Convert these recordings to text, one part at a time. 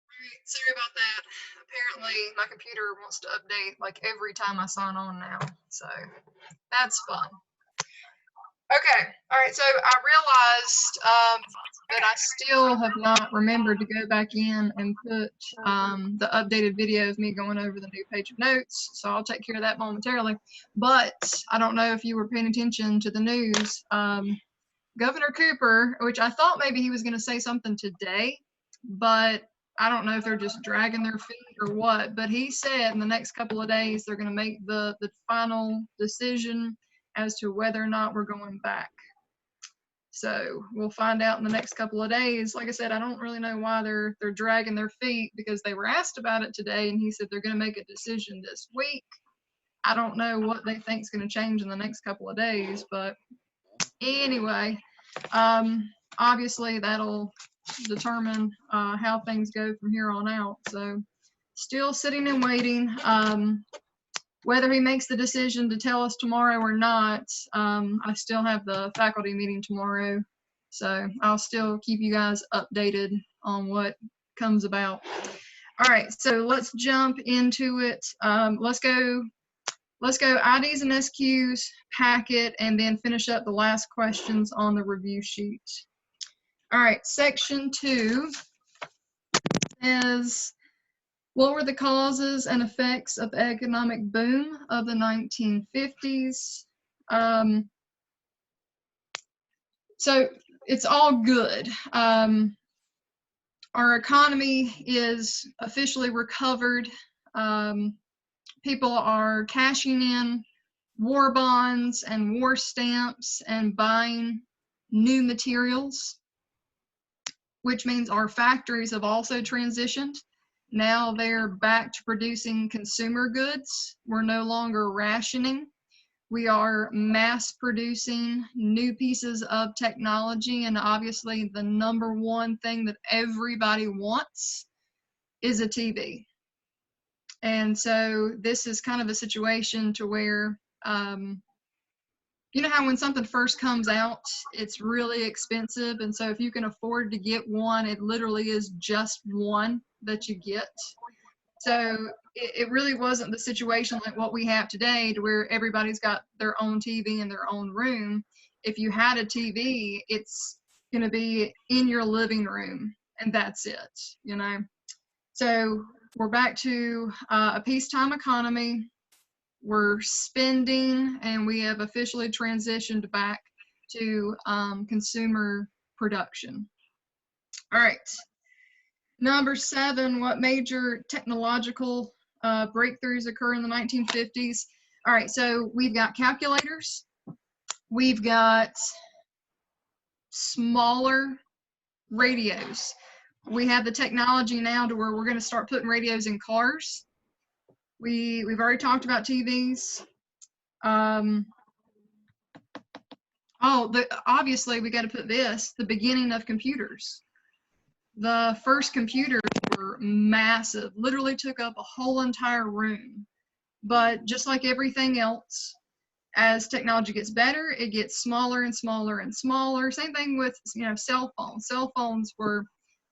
Alright, sorry about that. Apparently, my computer wants to update like every time I sign on now, so that's fun. Okay, all right, so I realized that I still have not remembered to go back in and put the updated video of me going over the new page of notes, so I'll take care of that momentarily. But I don't know if you were paying attention to the news. Governor Cooper, which I thought maybe he was going to say something today, but I don't know if they're just dragging their feet or what, but he said in the next couple of days they're going to make the final decision as to whether or not we're going back. So we'll find out in the next couple of days. Like I said, I don't really know why they're dragging their feet, because they were asked about it today and he said they're going to make a decision this week. I don't know what they think is going to change in the next couple of days, but anyway, obviously that'll determine how things go from here on out. So still sitting and waiting. Whether he makes the decision to tell us tomorrow or not, I still have the faculty meeting tomorrow, so I'll still keep you guys updated on what comes about. All right, so let's jump into it. Let's go IDs and SQs, packet, and then finish up the last questions on the review sheet. All right, section 2 is, what were the causes and effects of the economic boom of the 1950s? So it's all good. Our economy is officially recovered. People are cashing in war bonds and war stamps and buying new materials, which means our factories have also transitioned. Now they're back to producing consumer goods. We're no longer rationing. We are mass producing new pieces of technology, and obviously the number one thing that everybody wants is a TV. And so this is kind of a situation to where, you know how when something first comes out, it's really expensive, and so if you can afford to get one, it literally is just one that you get. So it really wasn't the situation like what we have today, to where everybody's got their own TV in their own room. If you had a TV, it's going to be in your living room, and that's it, you know. So we're back to a peacetime economy. We're spending, and we have officially transitioned back to consumer production. All right. Number 7, what major technological breakthroughs occur in the 1950s? All right, so we've got calculators. We've got smaller radios. We have the technology now to where we're going to start putting radios in cars. We've already talked about TVs. Obviously we got to put this, the beginning of computers. The first computers were massive, literally took up a whole entire room. But just like everything else, as technology gets better, it gets smaller and smaller and smaller. Same thing with, you know, cell phones. Cell phones were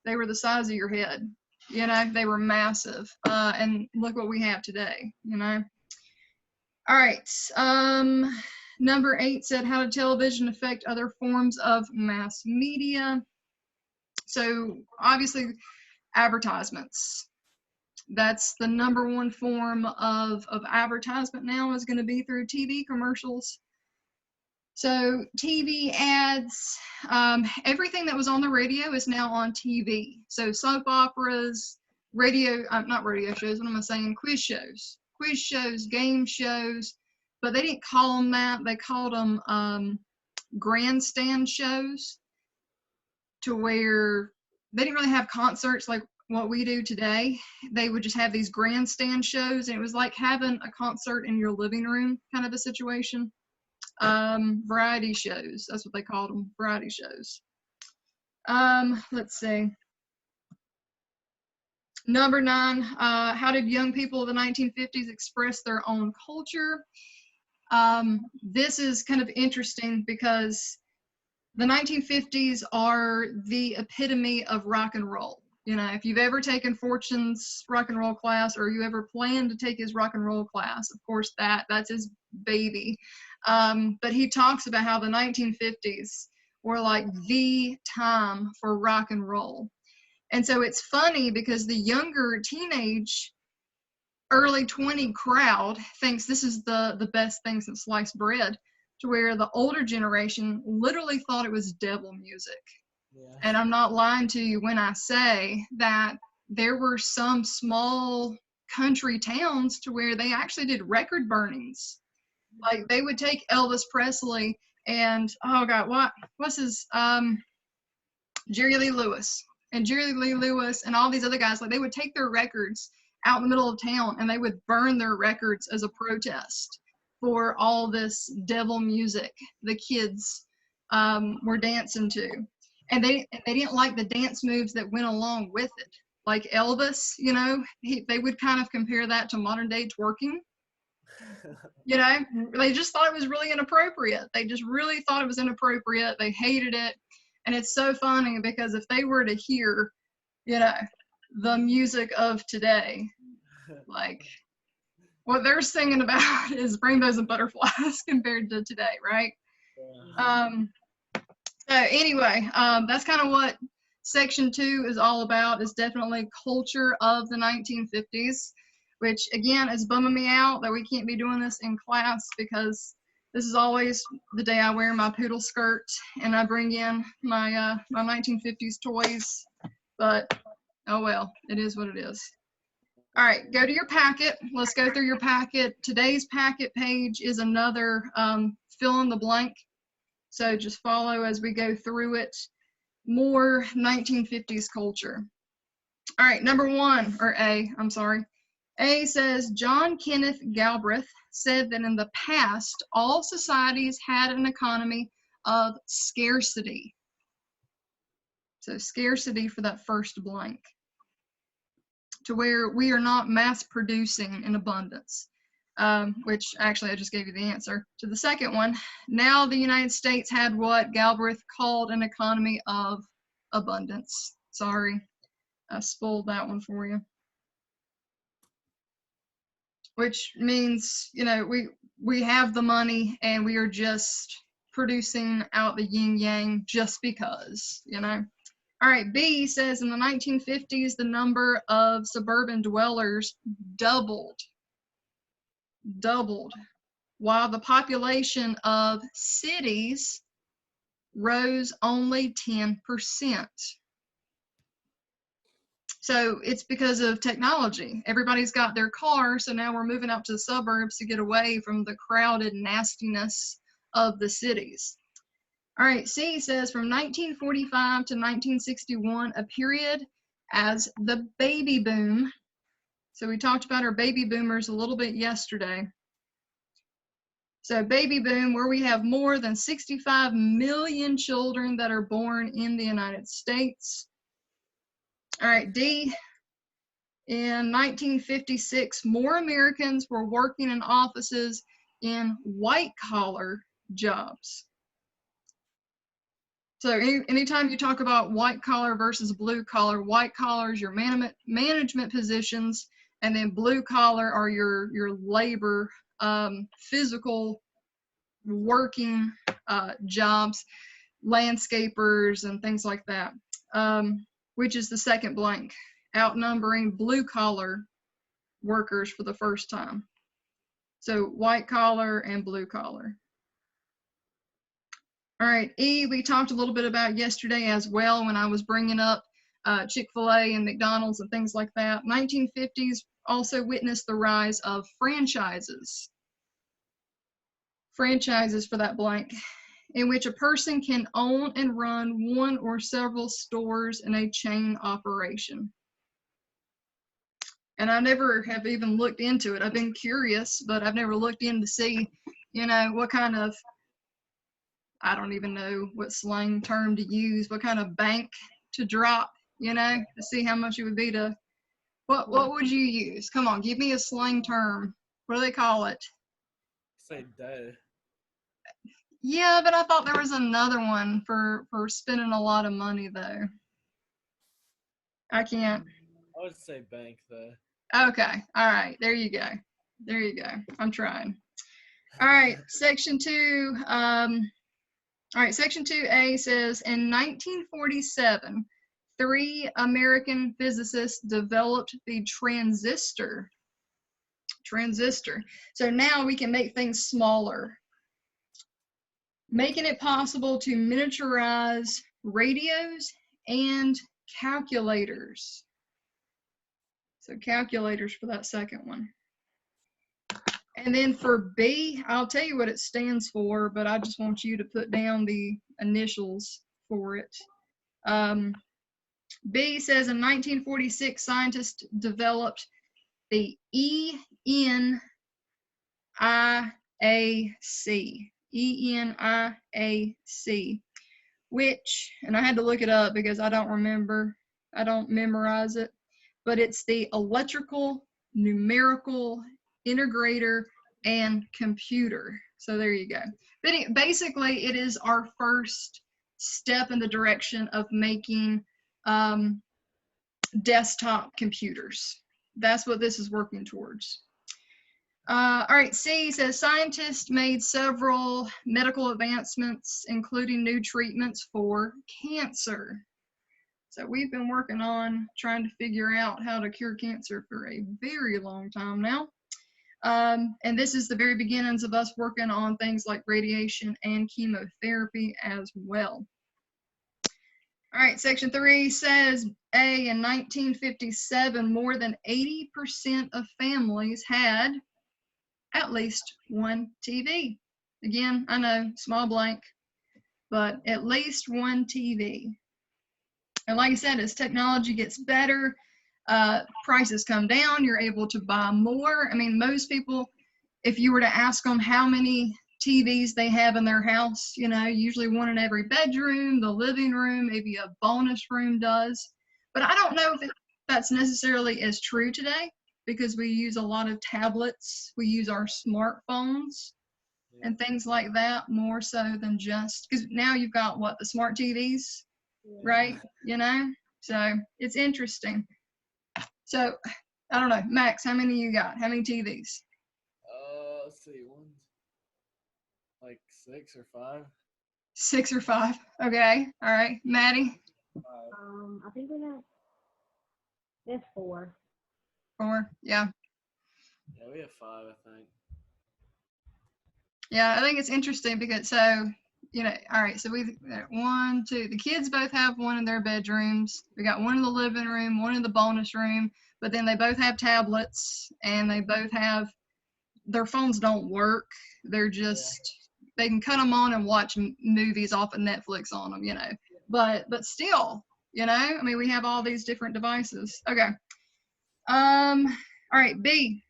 the size of your head. You know, they were massive. And look what we have today, you know. All right. Number 8 said, how did television affect other forms of mass media? So obviously advertisements. That's the number one form of advertisement now, is going to be through TV commercials. So TV ads, everything that was on the radio is now on TV. So soap operas, not radio shows, what am I saying? Quiz shows, game shows, but they didn't call them that. They called them grandstand shows, to where they didn't really have concerts like what we do today. They would just have these grandstand shows, and it was like having a concert in your living room kind of a situation. Variety shows, that's what they called them, variety shows. Let's see. Number 9, how did young people of the 1950s express their own culture? This is kind of interesting because the 1950s are the epitome of rock and roll. You know, if you've ever taken Fortune's rock and roll class, or you ever plan to take his rock and roll class, of course that's his baby. But he talks about how the 1950s were like the time for rock and roll. And so it's funny because the younger teenage, early 20 crowd thinks this is the best thing since sliced bread, to where the older generation literally thought it was devil music. Yeah. And I'm not lying to you when I say that there were some small country towns to where they actually did record burnings. Like they would take Elvis Presley and, oh God, what's his, Jerry Lee Lewis. And Jerry Lee Lewis and all these other guys, like they would take their records out in the middle of town and they would burn their records as a protest for all this devil music the kids were dancing to. And they didn't like the dance moves that went along with it. Like Elvis, you know, they would kind of compare that to modern day twerking. You know, they just thought it was really inappropriate. They just really thought it was inappropriate. They hated it. And it's so funny because if they were to hear, you know, the music of today, like what they're singing about is rainbows and butterflies compared to today, right? So anyway, that's kind of what section 2 is all about, is definitely culture of the 1950s, which again is bumming me out that we can't be doing this in class, because this is always the day I wear my poodle skirt and I bring in my my 1950s toys, but oh well, it is what it is. All right, go to your packet. Let's go through your packet. Today's packet page is another fill in the blank. So just follow as we go through it. More 1950s culture. All right, number 1, or A, I'm sorry. A says, John Kenneth Galbraith said that in the past, all societies had an economy of scarcity. So scarcity for that first blank, to where we are not mass producing in abundance, which actually I just gave you the answer to the second one. Now the United States had what Galbraith called an economy of abundance. Sorry, I spoiled that one for you. Which means, you know, we have the money and we are just producing out the yin yang just because, you know. All right, B says in the 1950s, the number of suburban dwellers doubled, while the population of cities rose only 10%. So it's because of technology. Everybody's got their car, so now we're moving out to the suburbs to get away from the crowded nastiness of the cities. All right, C says from 1945 to 1961, a period as the baby boom. So we talked about our baby boomers a little bit yesterday. So baby boom, where we have more than 65 million children that are born in the United States. All right, D, in 1956, more Americans were working in offices in white-collar jobs. So anytime you talk about white collar versus blue collar, white collar is your management positions, and then blue collar are your labor, physical working jobs, landscapers and things like that, which is the second blank, outnumbering blue collar workers for the first time. So white collar and blue collar. All right, E, we talked a little bit about yesterday as well when I was bringing up Chick-fil-A and McDonald's and things like that. 1950s also witnessed the rise of franchises. Franchises for that blank, in which a person can own and run one or several stores in a chain operation. And I never have even looked into it. I've been curious, but I've never looked in to see, you know, what kind of, I don't even know what slang term to use, what kind of bank to drop, you know, to see how much it would be to, what would you use? Come on, give me a slang term. What do they call it? Say dough. Yeah, but I thought there was another one for spending a lot of money though. I can't. I would say bank though. Okay. All right. There you go. There you go. I'm trying. All right. Section 2. All right. Section 2A says in 1947, 3 American physicists developed the transistor. Transistor. So now we can make things smaller, making it possible to miniaturize radios and calculators. So calculators for that second one. And then for B, I'll tell you what it stands for, but I just want you to put down the initials for it. B says in 1946, scientists developed the ENIAC. ENIAC, which, and I had to look it up because I don't remember, I don't memorize it, but it's the electrical, numerical, integrator, and computer. So there you go. But basically, it is our first step in the direction of making desktop computers. That's what this is working towards. All right, C says scientists made several medical advancements, including new treatments for cancer. So we've been working on trying to figure out how to cure cancer for a very long time now. And this is the very beginnings of us working on things like radiation and chemotherapy as well. All right, section 3 says A, in 1957, more than 80% of families had at least one TV. Again, I know, small blank, but at least one TV. And like I said, as technology gets better, prices come down, you're able to buy more. I mean, most people, if you were to ask them how many TVs they have in their house, you know, usually one in every bedroom, the living room, maybe a bonus room does. But I don't know if that's necessarily as true today because we use a lot of tablets, we use our smartphones and things like that more so than just, because now you've got what, the smart TVs, right? You know, so it's interesting. So I don't know, Max, how many you got? How many TVs? Let's see, one's like 6 or 5. 6 or 5. Okay. All right. Maddie? I think there's 4. 4. Yeah. Yeah, we have 5, I think. Yeah, I think it's interesting because so, you know, all right, so we've got 1, 2, the kids both have one in their bedrooms. We got one in the living room, one in the bonus room, but then they both have tablets and they both have, their phones don't work. They're just, they can cut them on and watch movies off of Netflix on them, you know, but still, you know, I mean, we have all these different devices. Okay. All right, B.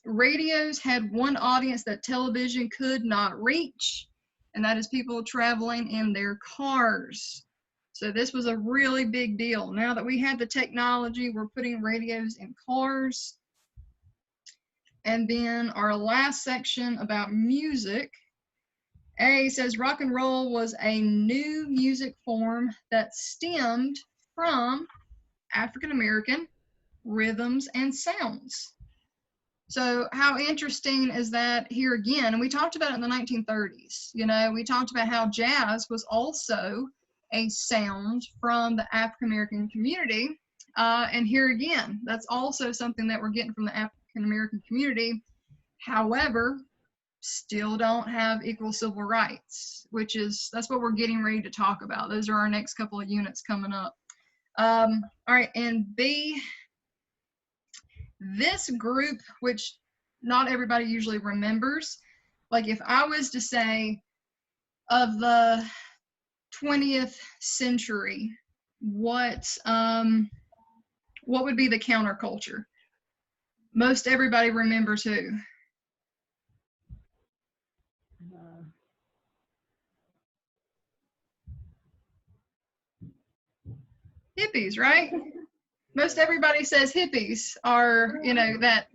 Radios had one audience that television could not reach, and that is people traveling in their cars. So this was a really big deal. Now that we have the technology, we're putting radios in cars. And then our last section about music. A says rock and roll was a new music form that stemmed from African American rhythms and sounds. So how interesting is that here again? And we talked about it in the 1930s. You know, we talked about how jazz was also a sound from the African American community. And here again, that's also something that we're getting from the African American community. However, still don't have equal civil rights, which is, that's what we're getting ready to talk about. Those are our next couple of units coming up. All right, and B, this group, which not everybody usually remembers, like if I was to say of the 20th century, what would be the counterculture? Most everybody remembers who? Hippies, right? Most everybody says hippies are, you know, that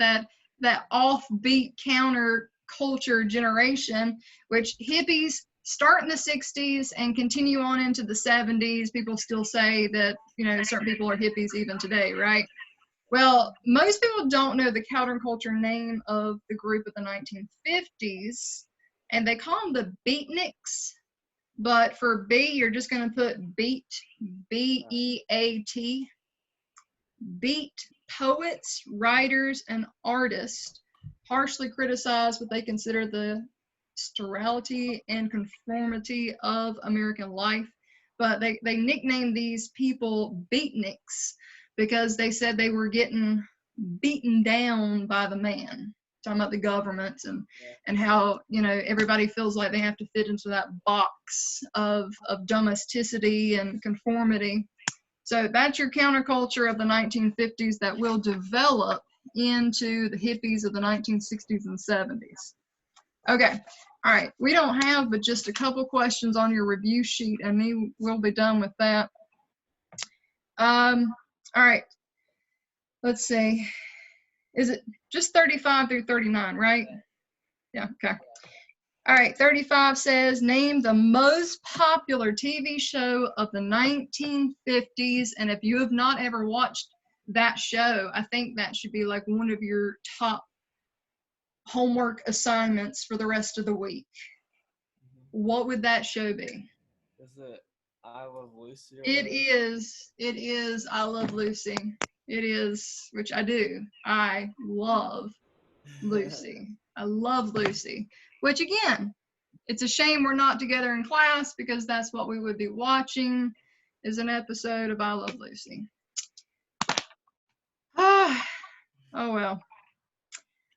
offbeat counter culture generation, which hippies start in the 60s and continue on into the 70s. People still say that, you know, certain people are hippies even today, right? Well, most people don't know the counterculture name of the group of the 1950s, and they call them the beatniks. But for B, you're just going to put beat, B-E-A-T. Beat poets, writers, and artists harshly criticize what they consider the sterility and conformity of American life. But they nicknamed these people beatniks because they said they were getting beaten down by the man. Talking about the government and how, you know, everybody feels like they have to fit into that box of domesticity and conformity. So that's your counterculture of the 1950s that will develop into the hippies of the 1960s and 70s. Okay, all right, we don't have but just a couple questions on your review sheet, and we'll be done with that. All right, let's see. Is it just 35 through 39, right? Yeah, okay. All right, 35 says, name the most popular TV show of the 1950s. And if you have not ever watched that show, I think that should be like one of your top homework assignments for the rest of the week. What would that show be? Is it I Love Lucy? It is I Love Lucy. It is, which I do. I love Lucy. I love Lucy. Which again, it's a shame we're not together in class because that's what we would be watching is an episode of I Love Lucy. Oh well.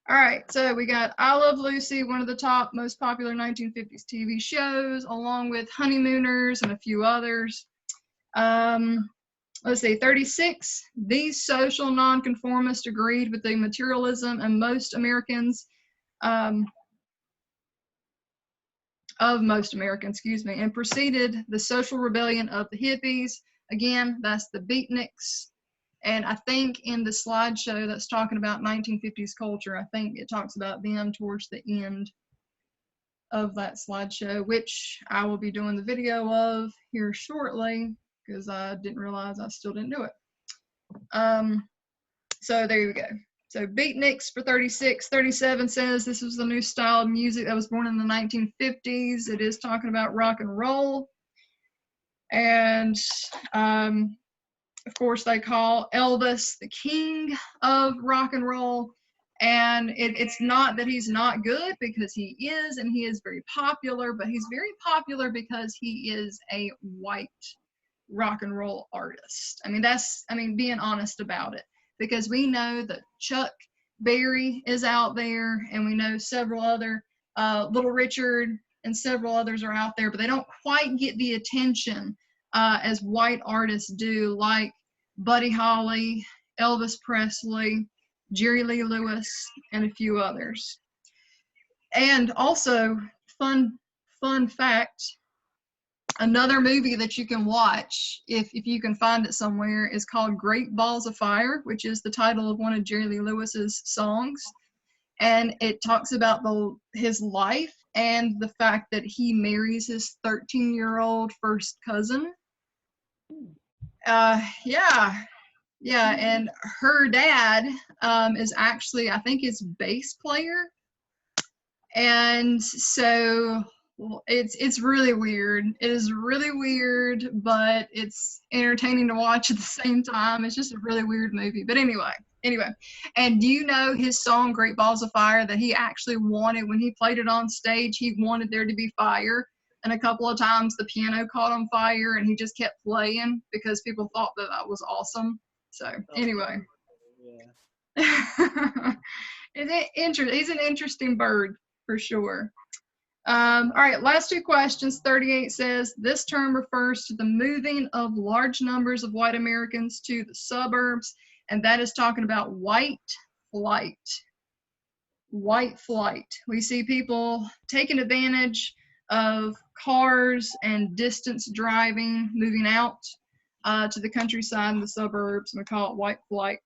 All right, so we got I Love Lucy, one of the top most popular 1950s TV shows, along with Honeymooners and a few others. Let's see, 36. These social nonconformists agreed with the materialism and most Americans, and preceded the social rebellion of the hippies. Again, that's the beatniks. And I think in the slideshow that's talking about 1950s culture, I think it talks about them towards the end of that slideshow, which I will be doing the video of here shortly because I didn't realize I still didn't do it. So there you go. So beatniks for 36. 37 says this was the new style of music that was born in the 1950s. It is talking about rock and roll. And of course, they call Elvis the king of rock and roll. And it's not that he's not good, because he is, and he is very popular, but he's very popular because he is a white rock and roll artist. I mean, being honest about it, because we know that Chuck Berry is out there, and we know several other, Little Richard and several others are out there, but they don't quite get the attention as white artists do, like Buddy Holly, Elvis Presley, Jerry Lee Lewis, and a few others. And also, fun fact, another movie that you can watch, if you can find it somewhere, is called Great Balls of Fire, which is the title of one of Jerry Lee Lewis's songs. And it talks about his life and the fact that he marries his 13-year-old first cousin. Yeah, and her dad is actually, I think, his bass player. And so it's really weird. It is really weird, but it's entertaining to watch at the same time. It's just a really weird movie. But anyway. And do you know his song, Great Balls of Fire, that he actually wanted, when he played it on stage, he wanted there to be fire. And a couple of times the piano caught on fire, and he just kept playing because people thought that was awesome. So anyway. Yeah. He's an interesting bird for sure. All right, last two questions. 38 says, this term refers to the moving of large numbers of white Americans to the suburbs, and that is talking about white flight. White flight. We see people taking advantage of cars and distance driving, moving out to the countryside and the suburbs, and we call it white flight.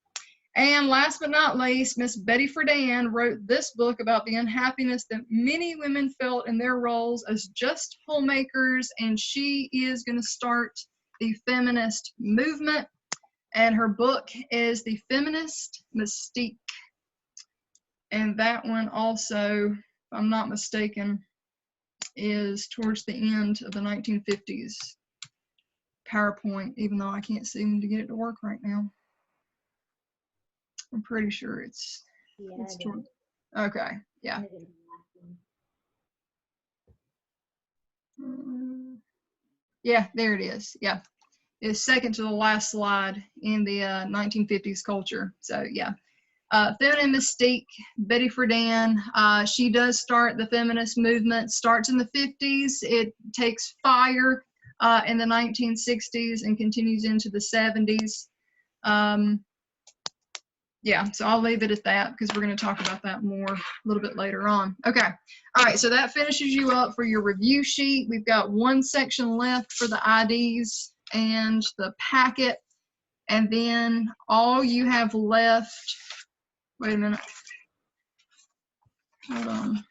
And last but not least, Miss Betty Friedan wrote this book about the unhappiness that many women felt in their roles as just homemakers, and she is going to start the feminist movement. And her book is The Feminist Mystique. And that one also, if I'm not mistaken, is towards the end of the 1950s PowerPoint, even though I can't seem to get it to work right now. I'm pretty sure it's Yeah, toward, okay, yeah. Yeah, there it is. Yeah, it's second to the last slide in the 1950s culture. So yeah, Feminine Mystique, Betty Friedan. She does start the feminist movement. Starts in the 50s. It takes fire in the 1960s and continues into the 70s. Yeah, so I'll leave it at that because we're going to talk about that more a little bit later on. Okay, all right, so that finishes you up for your review sheet. We've got one section left for the IDs and the packet, and then all you have left, wait a minute, hold on.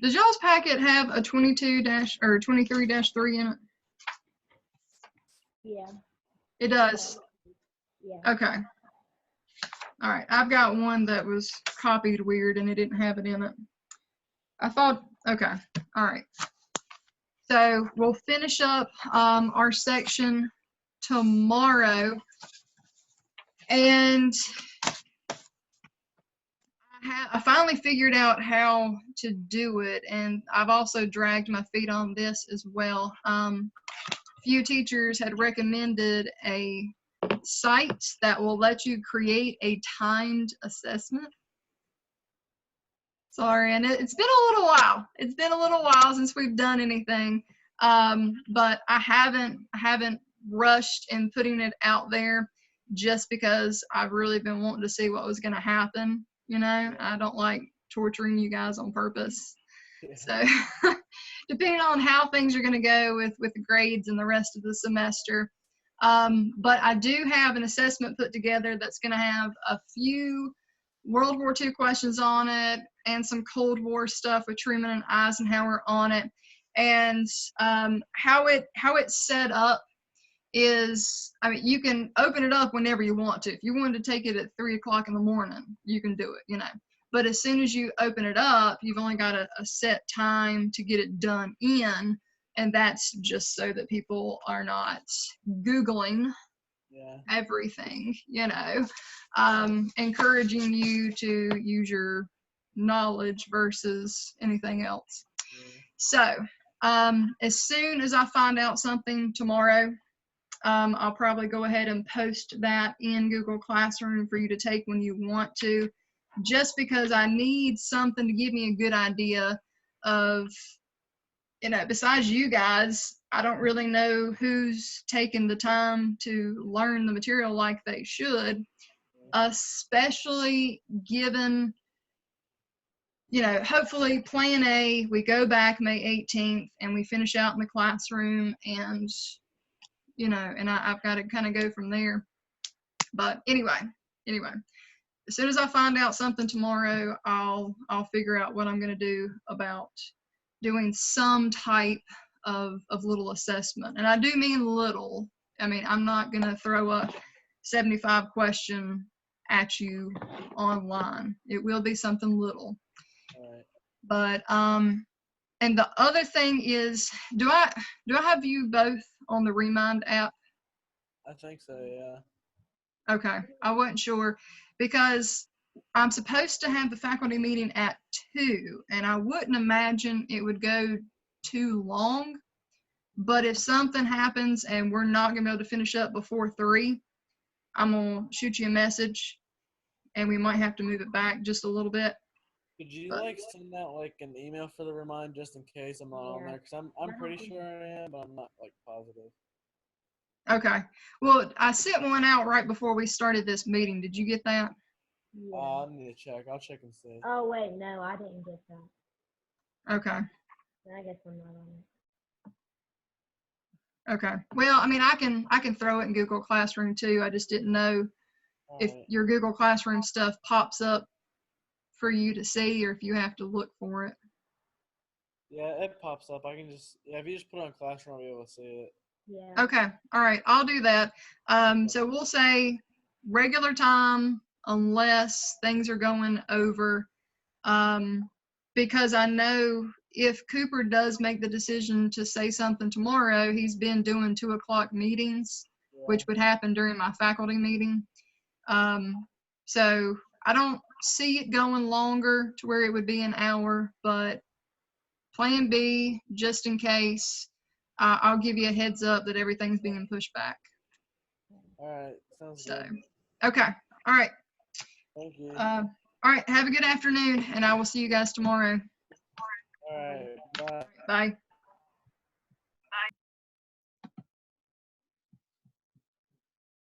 Does y'all's packet have a 22- or 23-3 in it? Yeah. It does. Yeah. Okay. All right. I've got one that was copied weird and it didn't have it in it. I thought, okay. All right. So we'll finish up our section tomorrow. And I finally figured out how to do it. And I've also dragged my feet on this as well. Few teachers had recommended a site that will let you create a timed assessment. Sorry, and it's been a little while. It's been a little while since we've done anything, but I haven't rushed in putting it out there just because I've really been wanting to see what was going to happen. You know, I don't like torturing you guys on purpose. So depending on how things are going to go with the grades and the rest of the semester. But I do have an assessment put together that's going to have a few World War II questions on it and some Cold War stuff with Truman and Eisenhower on it. And how it's set up is, I mean, you can open it up whenever you want to. If you wanted to take it at 3 o'clock in the morning, you can do it, you know. But as soon as you open it up, you've only got a set time to get it done in, and that's just so that people are not Googling everything, you know, encouraging you to use your knowledge versus anything else. So as soon as I find out something tomorrow, I'll probably go ahead and post that in Google Classroom for you to take when you want to, just because I need something to give me a good idea of, you know, besides you guys, I don't really know who's taking the time to learn the material like they should, especially given, you know, hopefully plan A, we go back May 18th and we finish out in the classroom, and, you know, and I've got to kind of go from there. But anyway, as soon as I find out something tomorrow, I'll figure out what I'm going to do about doing some type of little assessment. And I do mean little. I mean, I'm not going to throw a 75 question at you online. It will be something little. All right. But and the other thing is, do I have you both on the Remind app? I think so, yeah. Okay, I wasn't sure because I'm supposed to have the faculty meeting at 2, and I wouldn't imagine it would go too long. But if something happens and we're not gonna be able to finish up before 3, I'm gonna shoot you a message, and we might have to move it back just a little bit. Could you But, like send out like an email for the remind just in case I'm not on there? Because I'm pretty sure I am, but I'm not like positive. okay, well, I sent one out right before we started this meeting. Did you get that? Yeah. I need to check. I'll check and see. Oh wait, no, I didn't get that. Okay. I guess I'm not on it. Okay. Well, I mean, I can throw it in Google Classroom too. I just didn't know if Alright. your Google Classroom stuff pops up for you to see or if you have to look for it. Yeah, it pops up. I can just, yeah, if you just put it on Classroom, I'll be able to see it. Yeah. Okay. All right. I'll do that. So we'll say regular time unless things are going over. Because I know if Cooper does make the decision to say something tomorrow, he's been doing 2:00 meetings, Yeah. which would happen during my faculty meeting. So I don't see it going longer to where it would be an hour, but plan B, just in case, I'll give you a heads up that everything's being pushed back. Alright, sounds So, good. okay. All right. Thank you. All right. Have a good afternoon, and I will see you guys tomorrow. Alright, bye. Bye.